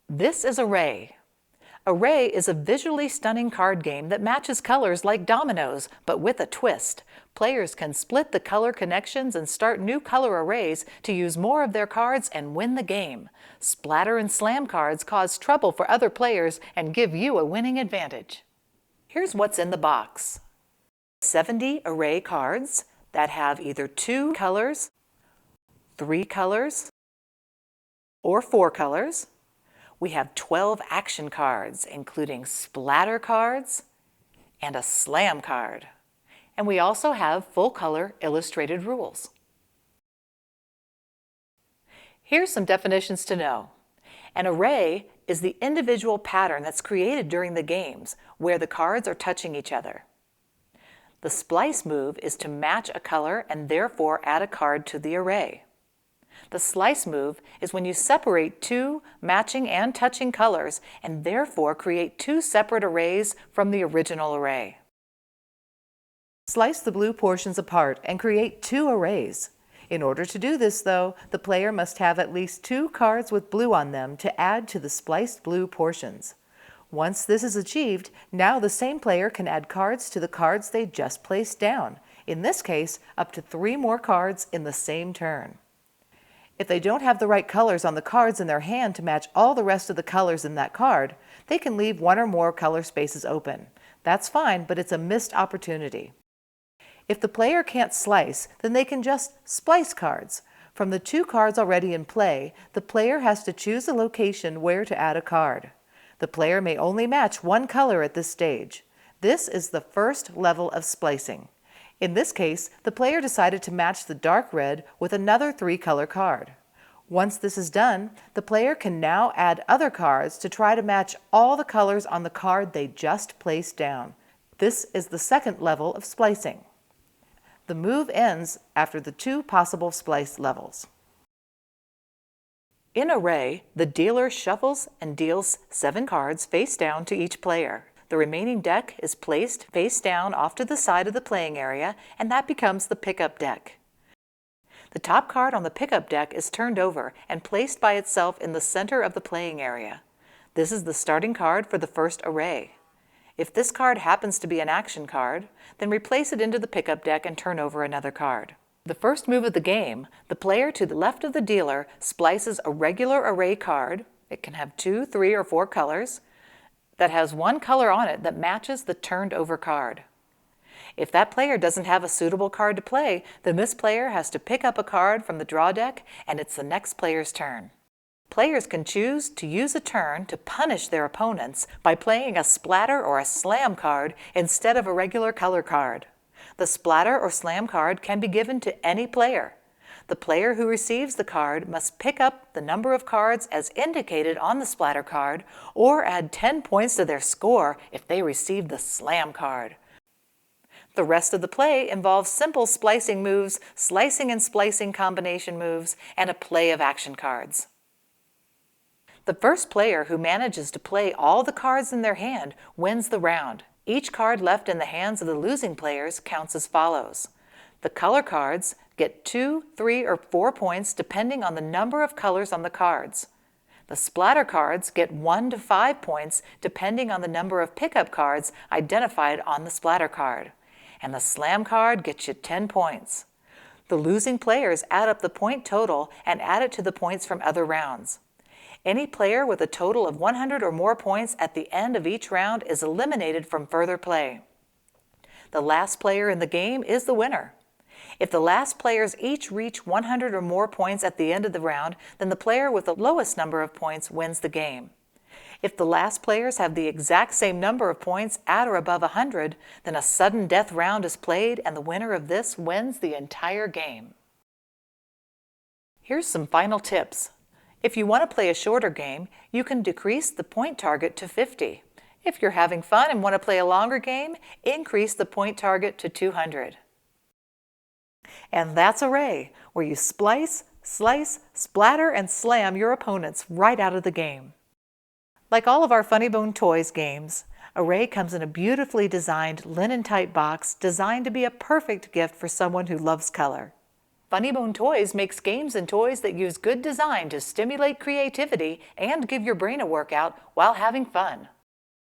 This is Array. Array is a visually stunning card game that matches colors like dominoes, but with a twist. Players can split the color connections and start new color arrays to use more of their cards and win the game. Splatter and slam cards cause trouble for other players and give you a winning advantage. Here's what's in the box. 70 Array cards that have either 2 colors, 3 colors, or 4 colors. We have 12 action cards, including splatter cards and a slam card. And we also have full-color illustrated rules. Here's some definitions to know. An array is the individual pattern that's created during the games where the cards are touching each other. The splice move is to match a color and therefore add a card to the array. The slice move is when you separate 2 matching and touching colors and therefore create 2 separate arrays from the original array. Slice the blue portions apart and create 2 arrays. In order to do this, though, the player must have at least 2 cards with blue on them to add to the spliced blue portions. Once this is achieved, now the same player can add cards to the cards they just placed down. In this case, up to 3 more cards in the same turn. If they don't have the right colors on the cards in their hand to match all the rest of the colors in that card, they can leave 1 or more color spaces open. That's fine, but it's a missed opportunity. If the player can't slice, then they can just splice cards. From the 2 cards already in play, the player has to choose a location where to add a card. The player may only match 1 color at this stage. This is the first level of splicing. In this case, the player decided to match the dark red with another 3-color card. Once this is done, the player can now add other cards to try to match all the colors on the card they just placed down. This is the second level of splicing. The move ends after the 2 possible splice levels. In Array, the dealer shuffles and deals 7 cards face down to each player. The remaining deck is placed face down off to the side of the playing area, and that becomes the pickup deck. The top card on the pickup deck is turned over and placed by itself in the center of the playing area. This is the starting card for the first array. If this card happens to be an action card, then replace it into the pickup deck and turn over another card. The first move of the game, the player to the left of the dealer splices a regular array card. It can have 2, 3, or 4 colors. That has 1 color on it that matches the turned over card. If that player doesn't have a suitable card to play, then this player has to pick up a card from the draw deck and it's the next player's turn. Players can choose to use a turn to punish their opponents by playing a splatter or a slam card instead of a regular color card. The splatter or slam card can be given to any player. The player who receives the card must pick up the number of cards as indicated on the splatter card or add 10 points to their score if they receive the slam card. The rest of the play involves simple splicing moves, slicing and splicing combination moves, and a play of action cards. The first player who manages to play all the cards in their hand wins the round. Each card left in the hands of the losing players counts as follows. The color cards get 2, 3, or 4 points depending on the number of colors on the cards. The splatter cards get 1 to 5 points depending on the number of pickup cards identified on the splatter card. And the slam card gets you 10 points. The losing players add up the point total and add it to the points from other rounds. Any player with a total of 100 or more points at the end of each round is eliminated from further play. The last player in the game is the winner. If the last players each reach 100 or more points at the end of the round, then the player with the lowest number of points wins the game. If the last players have the exact same number of points at or above 100, then a sudden death round is played and the winner of this wins the entire game. Here's some final tips. If you want to play a shorter game, you can decrease the point target to 50. If you're having fun and want to play a longer game, increase the point target to 200. And that's Array, where you splice, slice, splatter, and slam your opponents right out of the game. Like all of our Funny Bone Toys games, Array comes in a beautifully designed linen-type box designed to be a perfect gift for someone who loves color. Funny Bone Toys makes games and toys that use good design to stimulate creativity and give your brain a workout while having fun.